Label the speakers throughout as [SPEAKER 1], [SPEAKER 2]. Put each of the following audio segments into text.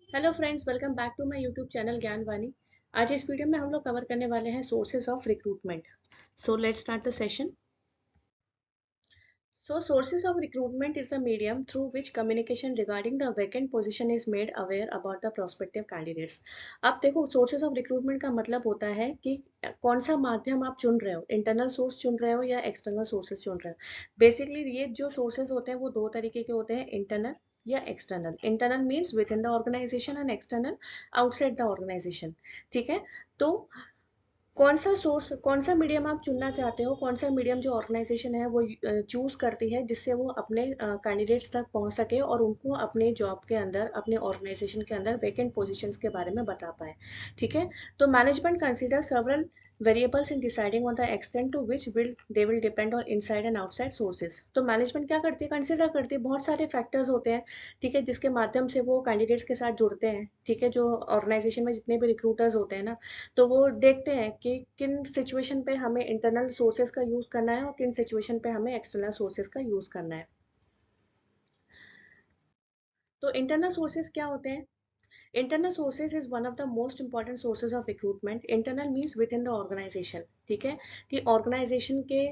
[SPEAKER 1] Hello friends, welcome back to my YouTube channel Gyanvani. आज इस video में हम लोग कवर करने वाले हैं sources of recruitment. So let's start the session. So sources of recruitment is the medium through which communication regarding the vacant position is made aware about the prospective candidates। अब देखो, sources of recruitment का मतलब होता है कि कौन सा माध्यम आप चुन रहे हो, इंटरनल सोर्स चुन रहे हो या एक्सटर्नल सोर्सेज चुन रहे हो। बेसिकली ये जो सोर्सेज होते हैं वो दो तरीके के होते हैं, इंटरनल या external. Internal means within the organisation and external outside the organisation. ठीक है। तो कौन सा सोर्स, कौन सा मीडियम आप चुनना चाहते हो, कौन सा मीडियम जो ऑर्गेनाइजेशन है वो चूज करती है जिससे वो अपने कैंडिडेट्स तक पहुंच सके और उनको अपने जॉब के अंदर, अपने ऑर्गेनाइजेशन के अंदर वेकेंट पोजीशंस के बारे में बता पाए। ठीक है। तो management consider several variables in deciding on the extent to which will they will depend on inside and outside sources. तो मैनेजमेंट क्या करती है, कंसिडर करती है, बहुत सारे फैक्टर्स होते हैं। ठीक है, जिसके माध्यम से वो कैंडिडेट्स के साथ जुड़ते हैं। ठीक है, जो ऑर्गेनाइजेशन में जितने भी रिक्रूटर्स होते हैं ना, तो वो देखते हैं कि किन सिचुएशन पे हमें इंटरनल सोर्सेज का यूज करना है और किन सिचुएशन पे हमें एक्सटर्नल सोर्सेज का यूज करना है। तो इंटरनल सोर्सेज क्या होते हैं? Internal sources is one of the most important sources of recruitment. Internal means within the organisation. ठीक है, कि ऑर्गेनाइजेशन के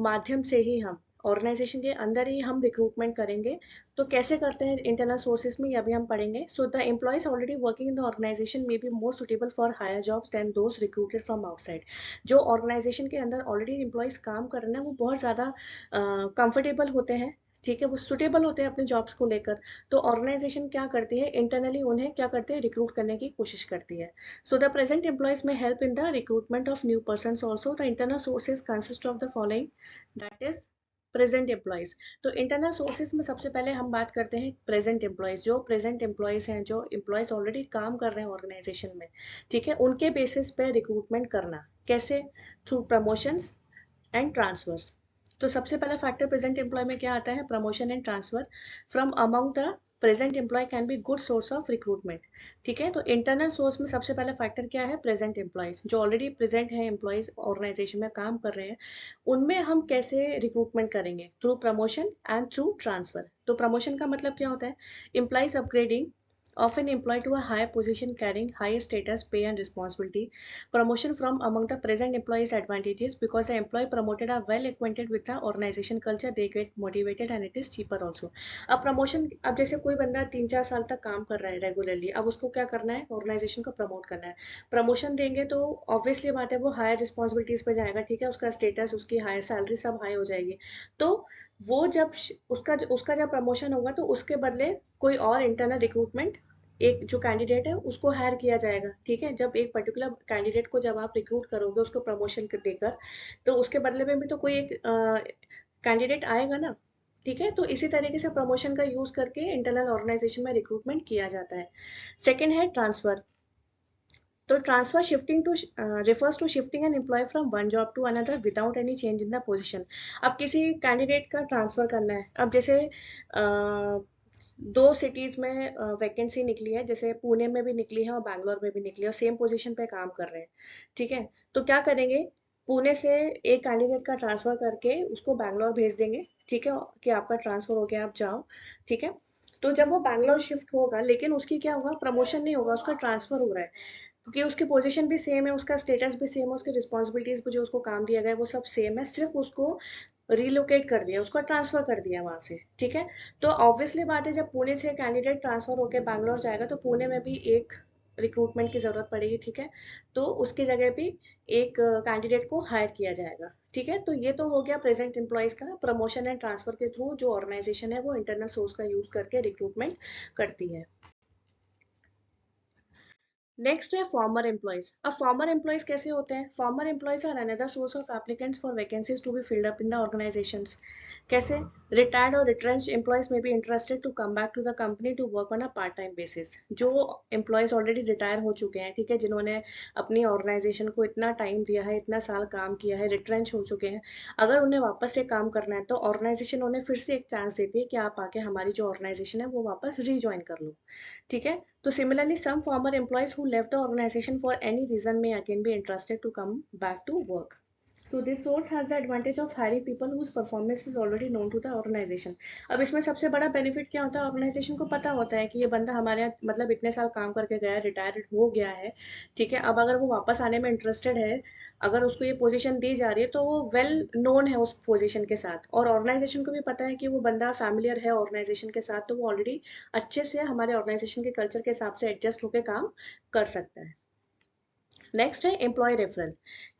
[SPEAKER 1] माध्यम से ही हम, ऑर्गेनाइजेशन के अंदर ही हम रिक्रूटमेंट करेंगे। तो कैसे करते हैं इंटरनल सोर्सेज में, ये अभी हम पढ़ेंगे। So the employees already working in the organisation may be more suitable for higher jobs than those recruited from outside. जो ऑर्गेनाइजेशन के अंदर ऑलरेडी एम्प्लॉयज काम कर रहे हैं वो बहुत ज़्यादा कंफर्टेबल होते हैं। ठीक है, वो सुटेबल होते हैं अपने जॉब्स को लेकर। तो ऑर्गेनाइजेशन क्या करती है, इंटरनली उन्हें क्या करते हैं, रिक्रूट करने की कोशिश करती है। सो द प्रेजेंट एम्प्लॉयज में help in the recruitment of new person also. The internal sources consist of the following, that is present employees. तो इंटरनल सोर्सेज में सबसे पहले हम बात करते हैं प्रेजेंट एम्प्लॉयज। जो प्रेजेंट एम्प्लॉयज हैं, जो एम्प्लॉयज ऑलरेडी काम कर रहे हैं ऑर्गेनाइजेशन में, ठीक है, उनके बेसिस पे रिक्रूटमेंट करना। कैसे? Through promotions and transverse. तो सबसे पहला फैक्टर प्रेजेंट एम्प्लॉय में क्या आता है, promotion and transfer from among the present employee can be good source of recruitment. ठीक है, तो इंटरनल सोर्स में सबसे पहला फैक्टर क्या है, प्रेजेंट एम्प्लॉयज। जो ऑलरेडी प्रेजेंट है एम्प्लॉयज, ऑर्गेनाइजेशन में काम कर रहे हैं, उनमें हम कैसे रिक्रूटमेंट करेंगे, through promotion and through transfer. तो प्रमोशन का मतलब क्या होता है, employees upgrading often employed to a higher position carrying higher status, pay and responsibility. Promotion from among the present employees advantages because the employee promoted are well acquainted with the organization culture, they get motivated and it is cheaper also. अब promotion, अब जैसे कोई बंदा 3-4 साल तक काम कर रहा है रेगुलरली, अब उसको क्या करना है, ऑर्गेनाइजेशन को प्रमोट करना है। प्रमोशन देंगे तो ऑब्वियसली बात है वो हायर रिस्पॉन्सिबिलिटीज पे जाएगा। ठीक है, उसका स्टेटस, उसकी हायर सैलरी सब हाई हो जाएगी। तो वो जब उसका जब प्रमोशन होगा तो उसके बदले कोई और इंटरनल रिक्रूटमेंट, एक जो कैंडिडेट है उसको हायर किया जाएगा। ठीक है, जब एक पर्टिकुलर कैंडिडेट को जब आप रिक्रूट करोगे उसको प्रमोशन देकर, तो उसके बदले में भी तो कोई एक कैंडिडेट आएगा ना। ठीक है, तो इसी तरीके से प्रमोशन का यूज करके इंटरनल ऑर्गेनाइजेशन में रिक्रूटमेंट किया जाता है। सेकेंड है ट्रांसफर। तो transfer shifting to refers to shifting an employee from one job to another without any change in the position. अब किसी कैंडिडेट का ट्रांसफर करना है, अब जैसे दो सिटीज में वैकेंसी निकली है, जैसे पुणे में भी निकली है और बैंगलोर में भी निकली है और सेम पोजीशन पे काम कर रहे हैं। ठीक है, तो क्या करेंगे, पुणे से एक कैंडिडेट का ट्रांसफर करके उसको बैंगलोर भेज देंगे। ठीक है, कि आपका ट्रांसफर हो गया, आप जाओ। ठीक है, तो जब वो बैंगलोर शिफ्ट होगा, लेकिन उसकी क्या होगा, प्रमोशन नहीं होगा, उसका ट्रांसफर हो रहा है। क्योंकि उसकी पोजीशन भी सेम है, उसका स्टेटस भी सेम है, उसकी रिस्पॉन्सिबिलिटीज भी जो उसको काम दिया गया है वो सब सेम है, सिर्फ उसको रिलोकेट कर दिया, उसको ट्रांसफर कर दिया वहां से। ठीक है, तो ऑब्वियसली बात है, जब पुणे से कैंडिडेट ट्रांसफर होकर बैंगलोर जाएगा तो पुणे में भी एक रिक्रूटमेंट की जरूरत पड़ेगी। ठीक है, तो उसकी जगह भी एक कैंडिडेट को हायर किया जाएगा। ठीक है, तो ये तो हो गया प्रेजेंट एम्प्लॉयज का। प्रमोशन एंड ट्रांसफर के थ्रू जो ऑर्गेनाइजेशन है वो इंटरनल सोर्स का यूज करके रिक्रूटमेंट करती है। नेक्स्ट है फॉर्मर एम्प्लॉयज। अब फॉर्मर एम्प्लॉयज कैसे होते हैं, former employees are another source of applicants for vacancies to be filled up in the organisations. कैसे? रिटायर्ड और retrench employees may be interested to come back to the company to work on a part time basis. जो employees already retire हो चुके हैं, ठीक है, जिन्होंने अपनी ऑर्गेनाइजेशन को इतना टाइम दिया है, इतना साल काम किया है, रिट्रेंच हो चुके हैं, अगर उन्हें वापस से काम करना है तो ऑर्गेनाइजेशन उन्हें फिर से एक चांस देती है कि आप आके हमारी जो ऑर्गेनाइजेशन है वो वापस रीज्वाइन कर लो। ठीक है, तो similarly, some former employees who left the organization for any reason may again be interested to come back to work. So this source has the advantage of hiring people whose performance is already known to the organization. अब इसमें सबसे बड़ा benefit क्या होता है, organisation को पता होता है कि ये बंदा हमारे यहाँ मतलब इतने साल काम करके गया है, रिटायर्ड हो गया है, ठीक है। अब अगर वो वापस आने में इंटरेस्टेड है, अगर उसको ये पोजीशन दी जा रही है तो वो वेल नोन है उस पोजीशन के साथ, और ऑर्गेनाइजेशन को भी पता है कि वो बंदा फैमिलियर है ऑर्गेनाइजेशन के साथ, तो वो ऑलरेडी अच्छे से हमारे ऑर्गेनाइजेशन के कल्चर के हिसाब से एडजस्ट होकर काम कर सकता है। नेक्स्ट है एम्प्लॉय रेफरल।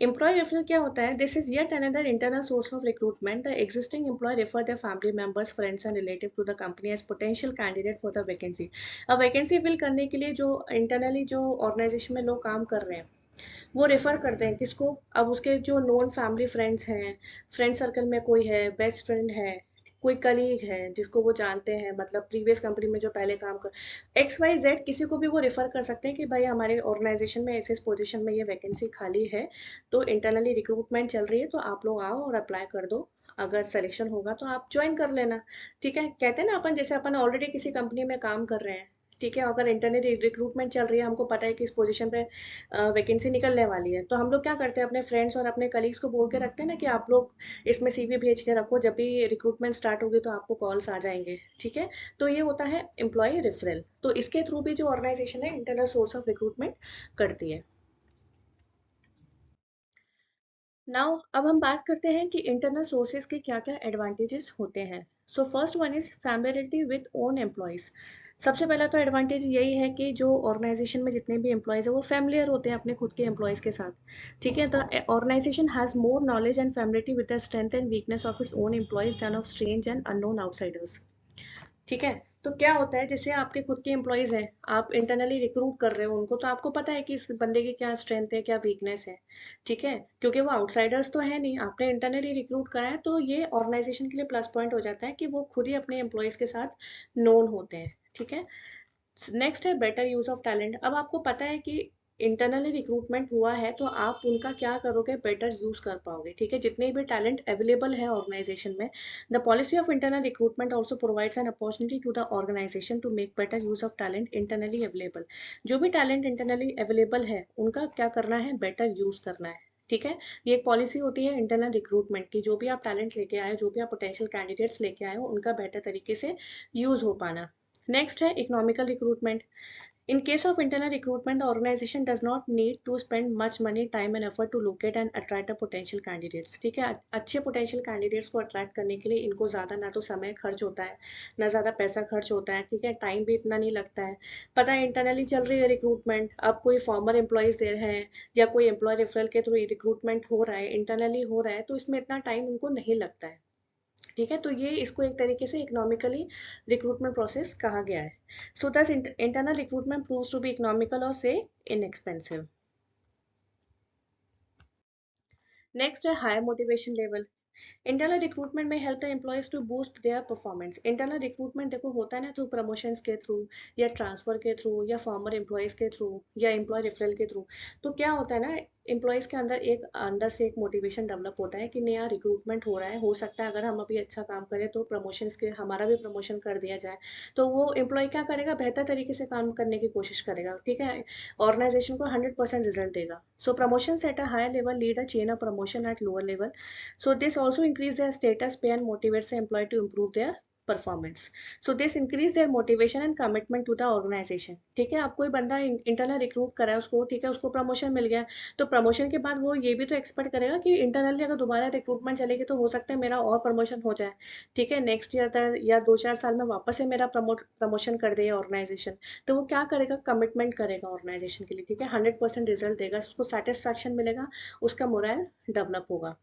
[SPEAKER 1] एम्प्लॉय रेफरल क्या होता है? This is yet another internal source of recruitment. The existing employee refer their family members, friends and relative to the company as potential candidate for the vacancy. अब vacancy फिल करने के लिए जो internally जो ऑर्गेनाइजेशन में लोग काम कर रहे हैं वो रेफर करते हैं किसको? अब उसके जो नोन फैमिली फ्रेंड्स हैं, फ्रेंड सर्कल में कोई है, बेस्ट फ्रेंड है, कोई कलीग है जिसको वो जानते हैं, मतलब प्रीवियस कंपनी में जो पहले काम कर, एक्स वाई जेड किसी को भी वो रेफर कर सकते हैं कि भाई हमारे ऑर्गेनाइजेशन में ऐसे इस पोजीशन में ये वैकेंसी खाली है, तो इंटरनली रिक्रूटमेंट चल रही है, तो आप लोग आओ और अप्लाई कर दो, अगर सिलेक्शन होगा तो आप ज्वाइन कर लेना। ठीक है, कहते हैं ना अपन, जैसे अपन ऑलरेडी किसी कंपनी में काम कर रहे हैं, ठीक है, अगर इंटरनल रिक्रूटमेंट चल रही है, हमको पता है कि इस पोजीशन पे वैकेंसी निकलने वाली है, तो हम लोग क्या करते हैं, अपने फ्रेंड्स और अपने कलीग्स को बोल के रखते हैं ना कि आप लोग इसमें सीवी भेज के रखो, जब भी रिक्रूटमेंट स्टार्ट होगी तो आपको कॉल्स आ जाएंगे। ठीक है, तो ये होता है एम्प्लॉय रेफरल। तो इसके थ्रू भी जो ऑर्गेनाइजेशन है इंटरनल सोर्स ऑफ रिक्रूटमेंट करती है। नाउ अब हम बात करते हैं कि इंटरनल सोर्सेज के क्या क्या एडवांटेजेस होते हैं। So first one is familiarity with own employees. सबसे पहला तो एडवांटेज यही है कि जो ऑर्गेनाइजेशन में जितने भी एम्प्लॉयज है वो फैमिलियर होते हैं अपने खुद के एम्प्लॉयज के साथ। ठीक है, the organisation has more knowledge and familiarity with the strength and weakness of its own employees than of strange and unknown outsiders. ठीक है, तो क्या होता है, जैसे आपके खुद के एम्प्लॉयज हैं, आप इंटरनली रिक्रूट कर रहे हो उनको, तो आपको पता है कि इस बंदे की क्या स्ट्रेंथ है, क्या वीकनेस है। ठीक है, क्योंकि वो आउटसाइडर्स तो है नहीं, आपने इंटरनली रिक्रूट करा है, तो ये ऑर्गेनाइजेशन के लिए प्लस पॉइंट हो जाता है कि वो खुद ही अपने एम्प्लॉयज के साथ नोन होते हैं। ठीक है, नेक्स्ट है बेटर यूज ऑफ टैलेंट। अब आपको पता है कि इंटरनली रिक्रूटमेंट हुआ है, तो आप उनका क्या करोगे, बेटर यूज कर पाओगे। ठीक है, जितने भी टैलेंट अवेलेबल है ऑर्गेनाइजेशन में, the policy of internal recruitment also provides an opportunity to the organisation to make better use of talent internally available. जो भी टैलेंट इंटरनली अवेलेबल है उनका क्या करना है, बेटर यूज करना है। ठीक है, ये एक पॉलिसी होती है इंटरनल रिक्रूटमेंट की, जो भी आप टैलेंट लेके आए, जो भी आप पोटेंशियल कैंडिडेट्स लेके आए हो, उनका बेहतर तरीके से यूज हो पाना। नेक्स्ट है economical recruitment. In case of internal recruitment, the organization does not need to spend much money, time and effort to locate and attract the potential candidates. ठीक है, अच्छे potential candidates को attract करने के लिए इनको ज़्यादा ना तो समय खर्च होता है, ना ज़्यादा पैसा खर्च होता है। ठीक है, टाइम भी इतना नहीं लगता है। पता है इंटरनली चल रही है रिक्रूटमेंट, अब कोई फॉर्मर एम्प्लॉयज दे रहे हैं या कोई एम्प्लॉय रेफरल के थ्रू रिक्रूटमेंट हो रहा है, इंटरनली हो रहा है, तो इसमें इतना टाइम उनको नहीं लगता है। ठीक है, तो ये इसको एक तरीके से इकोनॉमिकली रिक्रूटमेंट प्रोसेस कहा गया है। So thus internal recruitment proves to be economical और से इनएक्सपेंसिव। नेक्स्ट है higher motivation level. Internal recruitment में help the employees to boost their performance. Internal recruitment देखो होता है ना, थ्रू प्रमोशंस के थ्रू, या ट्रांसफर के थ्रू, या फॉर्मर एम्प्लॉयज के थ्रू, या एम्प्लॉय रेफरल के थ्रू। तो क्या होता है ना, एम्प्लॉयज के अंदर से एक मोटिवेशन डेवलप होता है कि नया रिक्रूटमेंट हो रहा है, हो सकता है अगर हम अभी अच्छा काम करें तो प्रमोशंस के हमारा भी प्रमोशन कर दिया जाए, तो वो एम्प्लॉय क्या करेगा, बेहतर तरीके से काम करने की कोशिश करेगा। ठीक है, ऑर्गेनाइजेशन को 100% रिजल्ट देगा। So promotion at a higher level lead a chain of promotion at lower level. So this also increase their status, pay and motivates the employee to improve their performance. So this increase their motivation and commitment to the organization. ठीक है, आप कोई बंदा internal recruit करा है उसको, ठीक है, उसको प्रमोशन मिल गया, तो प्रमोशन के बाद वो ये भी तो एक्सपेक्ट करेगा कि इंटरनली अगर दोबारा रिक्रूटमेंट चलेगी तो हो सकता है मेरा और प्रमोशन हो जाए। ठीक है, नेक्स्ट ईयर तक या 2-4 साल में वापस से मेरा प्रमोशन कर दे ऑर्गेनाइजेशन, तो वो क्या करेगा, कमिटमेंट करेगा ऑर्गेनाइजेशन के लिए। ठीक है, 100% रिजल्ट देगा, उसको सेटिस्फैक्शन मिलेगा, उसका मोरल डेवलप होगा।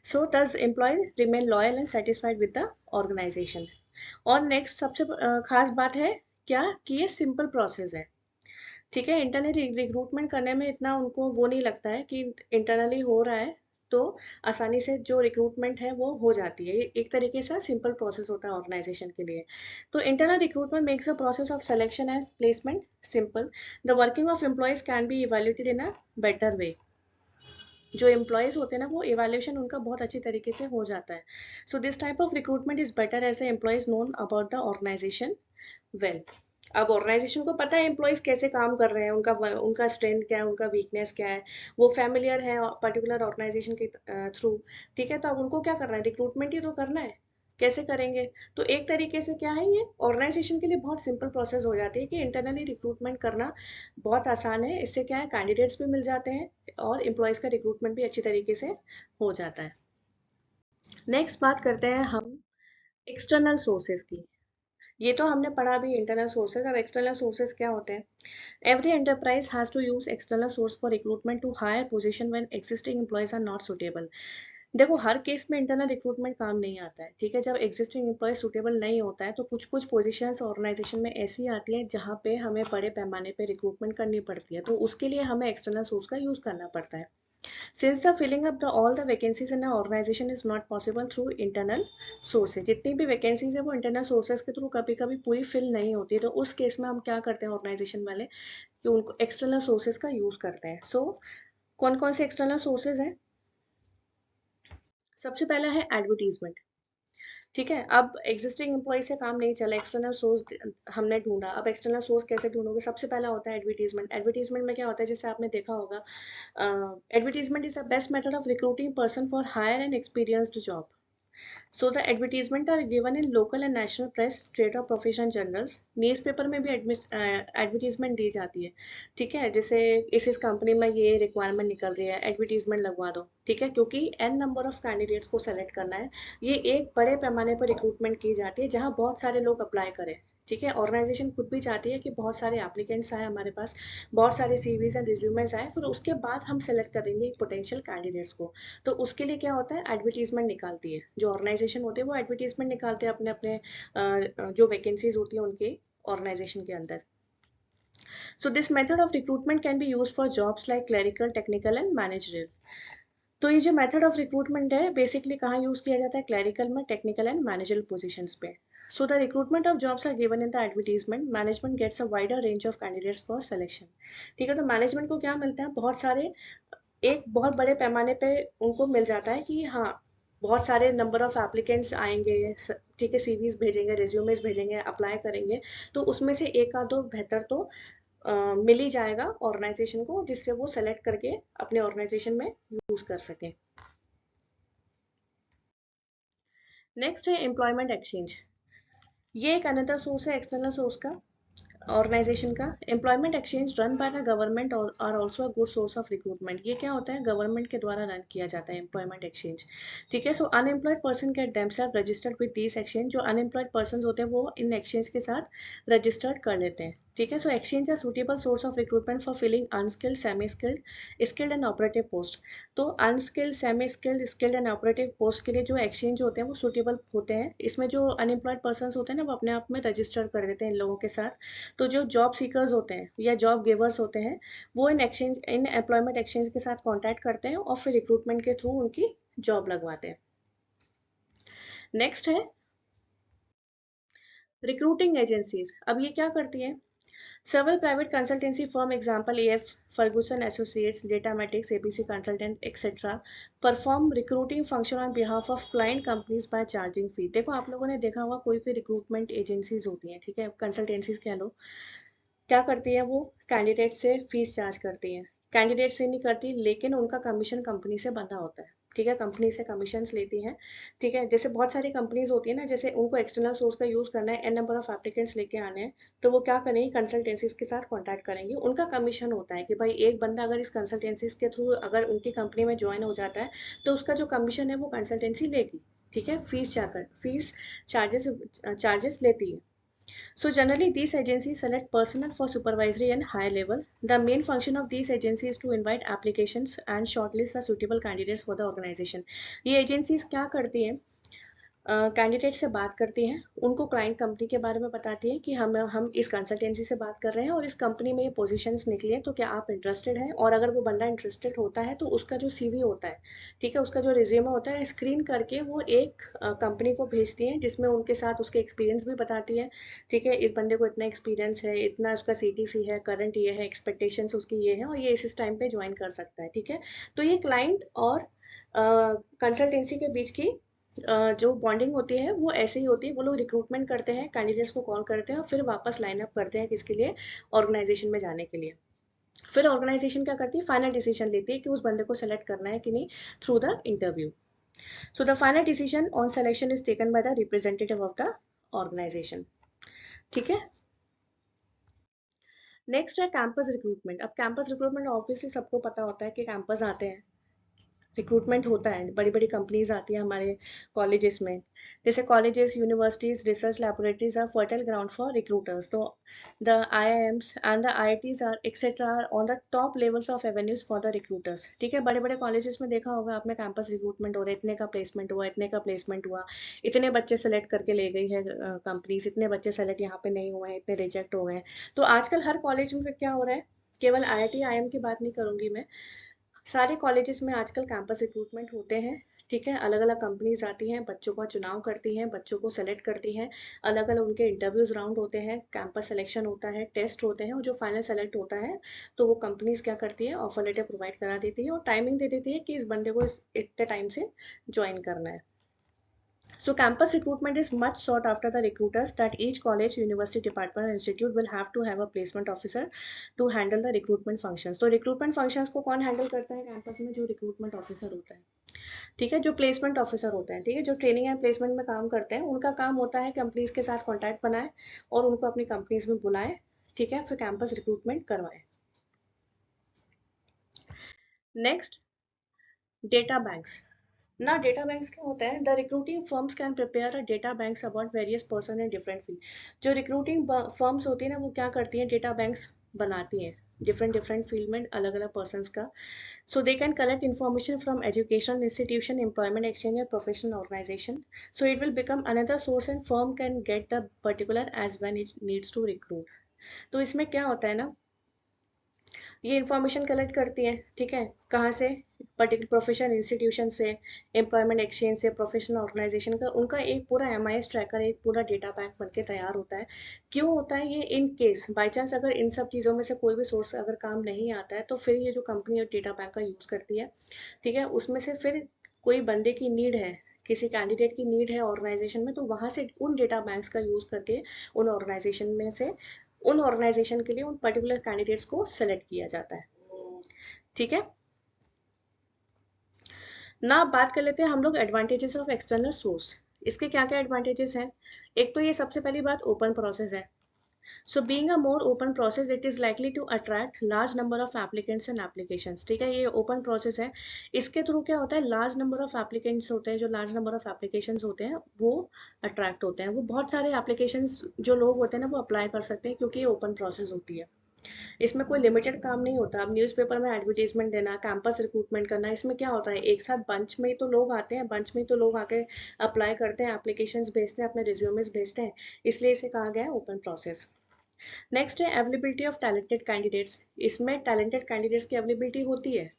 [SPEAKER 1] So thus employees remain loyal and satisfied with the organization. और नेक्स्ट सबसे खास बात है क्या, कि ये सिंपल प्रोसेस है। ठीक है, इंटरनली रिक्रूटमेंट करने में इतना उनको वो नहीं लगता है कि इंटरनली हो रहा है, तो आसानी से जो रिक्रूटमेंट है वो हो जाती है। ये एक तरीके से सिंपल प्रोसेस होता है ऑर्गेनाइजेशन के लिए। तो internal recruitment makes the process of selection and placement simple. The working of employees can be evaluated in a better way. जो एम्प्लॉयज होते हैं ना, वो इवेल्यूशन उनका बहुत अच्छी तरीके से हो जाता है। So this type of recruitment is better as a employees known about the organisation well. अब ऑर्गेनाइजेशन को पता है एम्प्लॉयज कैसे काम कर रहे हैं, उनका उनका स्ट्रेंथ क्या है, उनका वीकनेस क्या है, वो फैमिलियर है पर्टिकुलर ऑर्गेनाइजेशन के थ्रू। ठीक है, तो अब उनको क्या करना है, रिक्रूटमेंट ही तो करना है। कैसे करेंगे? तो एक तरीके से क्या है, ये ऑर्गेनाइजेशन के लिए बहुत सिंपल प्रोसेस हो जाती है कि इंटरनली रिक्रूटमेंट करना बहुत आसान है। इससे क्या है, कैंडिडेट्स भी मिल जाते हैं और एम्प्लॉयज का रिक्रूटमेंट भी अच्छी तरीके से हो जाता है। नेक्स्ट बात करते हैं हम एक्सटर्नल सोर्सेज की। ये तो हमने पढ़ा भी इंटरनल सोर्सेज। अब एक्सटर्नल सोर्सेज क्या होते हैं? Every enterprise has to use external source for recruitment to higher position when existing employees are not suitable. देखो, हर केस में इंटरनल रिक्रूटमेंट काम नहीं आता है। ठीक है, जब एग्जिस्टिंग एम्प्लॉय सुटेबल नहीं होता है तो कुछ कुछ पोजीशंस ऑर्गेनाइजेशन में ऐसी आती है जहाँ पे हमें बड़े पैमाने पे रिक्रूटमेंट करनी पड़ती है, तो उसके लिए हमें एक्सटर्नल सोर्स का यूज करना पड़ता है। Since the filling up all the vacancies in an organization is not possible through internal sources, जितनी भी वैकेंसीज है वो इंटरनल सोर्सेज के थ्रू कभी कभी पूरी फिल नहीं होती, तो उस केस में हम क्या करते हैं ऑर्गेनाइजेशन वाले, कि उनको एक्सटर्नल सोर्सेज का यूज करते हैं। सो कौन कौन से एक्सटर्नल सोर्सेज हैं? सबसे पहला है एडवर्टीजमेंट। ठीक है, अब एग्जिस्टिंग एम्प्लॉय से काम नहीं चला, एक्सटर्नल सोर्स हमने ढूंढा। अब एक्सटर्नल सोर्स कैसे ढूंढोगे? सबसे पहला होता है एडवर्टीजमेंट। एडवर्टीजमेंट में क्या होता है, जैसे आपने देखा होगा, advertisement is the best method of recruiting person for hire and experienced job. So the advertisement are given in local and national press, trade or profession journals. News paper में भी एडवर्टीजमेंट दी जाती है। ठीक है, जैसे इस कंपनी में ये रिक्वायरमेंट निकल रही है, एडवर्टीजमेंट लगवा दो। ठीक है, क्योंकि एन नंबर ऑफ कैंडिडेट्स को सेलेक्ट करना है। ये एक बड़े पैमाने पर रिक्रूटमेंट की जाती है जहाँ बहुत सारे लोग अप्लाई करें। ठीक है, ऑर्गेनाइजेशन खुद भी चाहती है कि बहुत सारे एप्लीकेंट्स आए हमारे पास, बहुत सारे सीवीज एंड रिज्यूमेस आए, फिर उसके बाद हम सेलेक्ट करेंगे पोटेंशियल कैंडिडेट्स को। तो उसके लिए क्या होता है, एडवर्टीजमेंट निकालती है जो ऑर्गेनाइजेशन होती है, वो एडवर्टीजमेंट निकालते हैं अपने अपने जो वैकेंसीज होती है उनके ऑर्गेनाइजेशन के अंदर। So this method of recruitment can be use for jobs like clerical, technical and managerial. तो ये जो मेथड ऑफ रिक्रूटमेंट है बेसिकली कहाँ यूज किया जाता है? क्लरिकल में, टेक्निकल एंड मैनेजरियल पोजीशंस पे। So the recruitment of jobs are given in the advertisement. Management gets a wider range of candidates for selection. ठीक है, तो मैनेजमेंट को क्या मिलता है? बहुत सारे, एक बहुत बड़े पैमाने पे उनको मिल जाता है कि हाँ, बहुत सारे नंबर ऑफ एप्लीकेंट्स आएंगे। ठीक है, सीवीज भेजेंगे, रिज्यूमेस भेजेंगे, अप्लाई करेंगे, तो उसमें से एक आध दो बेहतर तो मिल ही जाएगा ऑर्गेनाइजेशन को, जिससे वो सेलेक्ट करके अपने ऑर्गेनाइजेशन में यूज कर सके। नेक्स्ट है एम्प्लॉयमेंट एक्सचेंज। ये एक अनदर सोर्स है एक्सटर्नल सोर्स का, ऑर्गेनाइजेशन का। Employment exchange run by the government are also a good source of recruitment. ये क्या होता है? गवर्नमेंट के द्वारा रन किया जाता है एम्प्लॉयमेंट एक्सचेंज। ठीक है, so unemployed person get themselves registered with this exchange. जो अनएम्प्लॉयड पर्सन होते हैं वो इन एक्सचेंज के साथ रजिस्टर्ड कर लेते हैं। ठीक है, so exchange are suitable source of recruitment for filling unskilled, semi skilled, skilled and operative post. तो unskilled, semi skilled, skilled and operative post के लिए जो एक्सचेंज होते हैं वो सुटेबल होते हैं। इसमें जो अनएम्प्लॉयड पर्सन होते हैं ना, वो अपने आप में रजिस्टर कर देते हैं इन लोगों के साथ। तो जो जॉब सीकर्स होते हैं या जॉब गिवर्स होते हैं, वो इन एम्प्लॉयमेंट एक्सचेंज के साथ कांटेक्ट करते हैं और फिर रिक्रूटमेंट के थ्रू उनकी जॉब लगवाते हैं। नेक्स्ट है रिक्रूटिंग एजेंसीज। अब ये क्या करती है? Several private consultancy firm, example AF Ferguson Associates, Datamatics, ABC Consultant, etc., perform recruiting function on behalf of client companies by charging fee. देखो, आप लोगों ने देखा होगा कोई भी रिक्रूटमेंट एजेंसीज होती हैं, ठीक है, कंसल्टेंसीज कह लो, क्या करती है वो? कैंडिडेट से फीस चार्ज करती है। कैंडिडेट से नहीं करती, लेकिन उनका कमीशन कंपनी से बंधा होता है। ठीक है, कंपनी से कमीशंस लेती हैं। ठीक है, जैसे बहुत सारी कंपनीज होती है ना, जैसे उनको एक्सटर्नल सोर्स का यूज करना है, एन नंबर ऑफ एप्लीकेंट्स लेके आने हैं, तो वो क्या करेंगे? कंसल्टेंसीज के साथ कॉन्टैक्ट करेंगे। उनका कमीशन होता है कि भाई एक बंदा अगर इस कंसल्टेंसीज के थ्रू अगर उनकी कंपनी में ज्वाइन हो जाता है, तो उसका जो कमीशन है वो कंसल्टेंसी लेगी। ठीक है, फीस चार्जेस चार्जेस लेती है। So generally, these agencies select personnel for supervisory and high level. The main function of these agencies is to invite applications and shortlist the suitable candidates for the organization. ये agencies क्या करती हैं? Candidate से बात करती हैं, उनको client company के बारे में बताती हैं कि हम इस कंसल्टेंसी से बात कर रहे हैं और इस कंपनी में ये पोजीशंस निकली हैं, तो क्या आप इंटरेस्टेड हैं? और अगर वो बंदा इंटरेस्टेड होता है तो उसका जो सीवी होता है, ठीक है, उसका जो रिज्यूमे होता है, स्क्रीन करके वो एक कंपनी को भेजती हैं, जिसमें उनके साथ उसके एक्सपीरियंस भी बताती है। ठीक है, इस बंदे को इतना एक्सपीरियंस है, इतना उसका सीटीसी है, करंट ये है, एक्सपेक्टेशंस उसकी ये है, और ये इस टाइम पे ज्वाइन कर सकता है। ठीक है, तो ये क्लाइंट और कंसल्टेंसी के बीच की जो बॉन्डिंग होती है वो ऐसे ही होती है, वो लोग रिक्रूटमेंट करते हैं, कैंडिडेट्स को कॉल करते हैं और फिर वापस लाइन अप करते हैं किसके लिए, ऑर्गेनाइजेशन में जाने के लिए। फिर ऑर्गेनाइजेशन क्या करती है, फाइनल डिसीजन लेती है कि उस बंदे को सेलेक्ट करना है कि नहीं, through the interview. So the final decision on selection is taken by the representative of the organisation. ठीक है। नेक्स्ट है कैंपस रिक्रूटमेंट। अब कैंपस रिक्रूटमेंट ऑब्वियसली सबको पता होता है कि कैंपस आते हैं, रिक्रूटमेंट होता है, बड़ी बड़ी कंपनीज आती है हमारे कॉलेजेस में। जैसे colleges, universities, research laboratories are fertile ground for recruiters. तो the IIMs and the IITs are etcetera are on the top levels of avenues for the recruiters. ठीक है, बड़े बड़े कॉलेजेस में देखा होगा आपने, कैंपस रिक्रूटमेंट हो रहा है, इतने का प्लेसमेंट हुआ, इतने का प्लेसमेंट हुआ, इतने बच्चे सेलेक्ट करके ले गई है कंपनीज, इतने बच्चे सेलेक्ट यहाँ पे नहीं हुए हैं, इतने रिजेक्ट हो गए हैं। तो आजकल हर कॉलेज में क्या हो रहा है, केवल IIT IIM की बात नहीं करूंगी मैं, सारे कॉलेजेस में आजकल कैंपस रिक्रूटमेंट होते हैं। ठीक है, अलग अलग कंपनीज आती हैं, बच्चों का चुनाव करती हैं, बच्चों को सेलेक्ट करती हैं, अलग अलग उनके इंटरव्यूज राउंड होते हैं, कैंपस सिलेक्शन होता है, टेस्ट होते हैं, और जो फाइनल सेलेक्ट होता है तो वो कंपनीज क्या करती है, ऑफर लेटर प्रोवाइड करा देती है और टाइमिंग दे देती है कि इस बंदे को इस इतने टाइम से ज्वाइन करना है। So campus recruitment is much sought after the recruiters that each college, university, department, or institute will have to have a placement officer to handle the recruitment functions. तो recruitment functions को कौन handle करता है campus में, जो recruitment officer होता है। ठीक है, जो प्लेसमेंट ऑफिसर होते हैं, ठीक है, जो ट्रेनिंग एंड प्लेसमेंट में काम करते हैं, उनका काम होता है कंपनीज के साथ कॉन्टैक्ट बनाए और उनको अपनी कंपनीज में बुलाए। ठीक है, फिर कैंपस रिक्रूटमेंट करवाए। Next, data banks. ना डेटा बैंक्स क्या होता है, the recruiting firms can prepare a data banks about various person in different field. जो रिक्रूटिंग फर्म्स होती है ना, वो क्या करती हैं, डेटा बैंक्स बनाती हैं डिफरेंट डिफरेंट फील्ड में अलग अलग पर्सनस का। So they can collect information from educational institution, employment exchange, or professional organization. So it will become another source and firm can get the particular as when it needs to recruit. तो इसमें क्या होता है ना, ये information collect करती है, ठीक है, कहाँ से, पर्टिकुलर प्रोफेशनल इंस्टीट्यूशन से, एम्प्लॉयमेंट एक्सचेंज से, प्रोफेशनल ऑर्गेनाइजेशन का, उनका एक पूरा MIS ट्रैकर, एक पूरा डेटा बैंक बनके तैयार होता है। क्यों होता है ये, इन केस बाई चांस अगर इन सब चीज़ों में से कोई भी सोर्स अगर काम नहीं आता है, तो फिर ये जो कंपनी और डेटा बैंक का यूज़ करती है, ठीक है, उसमें से फिर कोई बंदे की नीड है, किसी कैंडिडेट की नीड है ऑर्गेनाइजेशन में, तो वहां से उन डेटा बैंक्स का यूज करके उन ऑर्गेनाइजेशन में से, उन ऑर्गेनाइजेशन के लिए उन पर्टिकुलर कैंडिडेट्स को सेलेक्ट किया जाता है। ठीक है ना, अब बात कर लेते हैं हम लोग एडवांटेजेस ऑफ एक्सटर्नल सोर्स। इसके क्या क्या एडवांटेजेस हैं। एक तो ये सबसे पहली बात, ओपन प्रोसेस है। So being a more open process, it is likely to attract large number of applicants and applications। ठीक है, ये open process है, इसके थ्रू क्या होता है, large number of applicants होते हैं, जो large number of applications होते हैं वो attract होते हैं, वो बहुत सारे applications जो लोग होते हैं ना वो apply कर सकते हैं, क्योंकि ये open process होती है। इसमें कोई लिमिटेड काम नहीं होता। अब न्यूज़पेपर में एडवर्टीजमेंट देना, कैंपस रिक्रूटमेंट करना, इसमें क्या होता है, एक साथ बंच में ही तो लोग आते हैं, बंच में ही तो लोग आके अप्लाई करते हैं, एप्लीकेशंस भेजते हैं, अपने रिज्यूमेस भेजते हैं, इसलिए इसे कहा गया है ओपन प्रोसेस। नेक्स्ट है अवेलेबिलिटी ऑफ टैलेंटेड कैंडिडेट्स। इसमें टैलेंटेड कैंडिडेट्स की अवेलेबिलिटी होती है।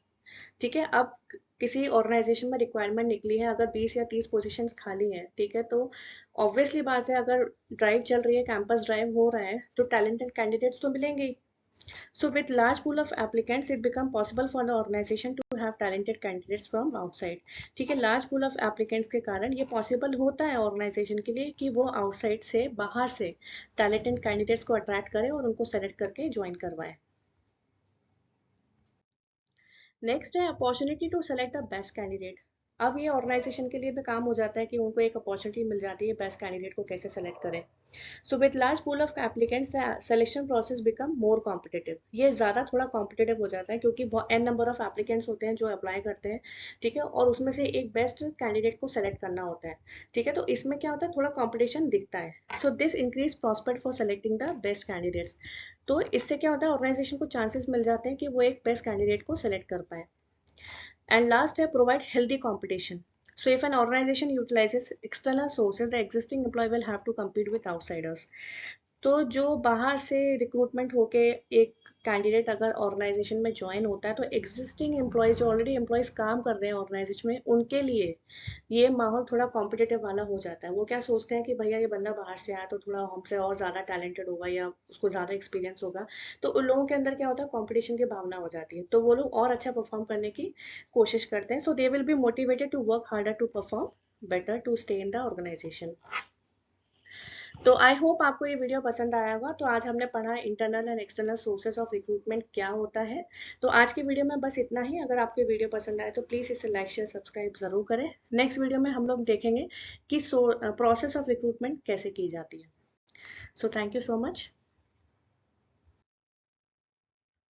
[SPEAKER 1] ठीक है, अब किसी ऑर्गेनाइजेशन में रिक्वायरमेंट निकली है, अगर 20 या 30 पोजीशंस खाली हैं, ठीक है, तो ऑब्वियसली बात है, अगर ड्राइव चल रही है, कैंपस ड्राइव हो रहा है, तो टैलेंटेड कैंडिडेट्स तो मिलेंगे ही। So with large pool of applicants, it become possible for the organization to have talented candidates from outside। ठीक है, large pool of applicants के कारण ये possible होता है organization के लिए कि वो outside से, बाहर से talented candidates को attract करे और उनको select करके join करवाए। नेक्स्ट है opportunity to select the best candidate. अब ये ऑर्गेनाइजेशन के लिए भी काम हो जाता है कि उनको एक अपॉर्चुनिटी मिल जाती है बेस्ट कैंडिडेट को कैसे सेलेक्ट करें। So with large pool of applicants the selection process become more competitive. ये ज़्यादा थोड़ा कॉम्पिटिटिव हो जाता है, क्योंकि एन नंबर ऑफ एप्लीकेंट्स होते हैं जो अप्लाई करते हैं, ठीक है, और उसमें से एक बेस्ट कैंडिडेट को सेलेक्ट करना होता है। ठीक है, तो इसमें क्या होता है, थोड़ा कॉम्पिटिशन दिखता है। So this increase prospect for selecting the best candidates. तो इससे क्या होता है, ऑर्गेनाइजेशन को चांसेस मिल जाते हैं कि वो एक बेस्ट कैंडिडेट को सेलेक्ट कर पाए। And last है provide healthy competition. So if an organization utilizes external sources, the existing employee will have to compete with outsiders। तो जो बाहर से रिक्रूटमेंट होके एक कैंडिडेट अगर ऑर्गेनाइजेशन में ज्वाइन होता है, तो एग्जिस्टिंग एम्प्लॉयज, जो ऑलरेडी एम्प्लॉयज काम कर रहे हैं ऑर्गेनाइजेशन में, उनके लिए ये माहौल थोड़ा कॉम्पिटिटिव वाला हो जाता है। वो क्या सोचते हैं कि भैया ये बंदा बाहर से आया तो थोड़ा हमसे और ज़्यादा टैलेंटेड होगा या उसको ज़्यादा एक्सपीरियंस होगा, तो उन लोगों के अंदर क्या होता है, कॉम्पिटिशन की भावना हो जाती है, तो वो लोग और अच्छा परफॉर्म करने की कोशिश करते हैं। So they will be motivated to work harder to perform better to stay in the organization. तो आई होप आपको ये वीडियो पसंद आया होगा। तो आज हमने पढ़ा internal and external sources of recruitment क्या होता है। तो आज की वीडियो में बस इतना ही। अगर आपको वीडियो पसंद आए तो प्लीज़ इसे लाइक शेयर सब्सक्राइब ज़रूर करें। नेक्स्ट वीडियो में हम लोग देखेंगे कि प्रोसेस ऑफ रिक्रूटमेंट कैसे की जाती है। So thank you so much.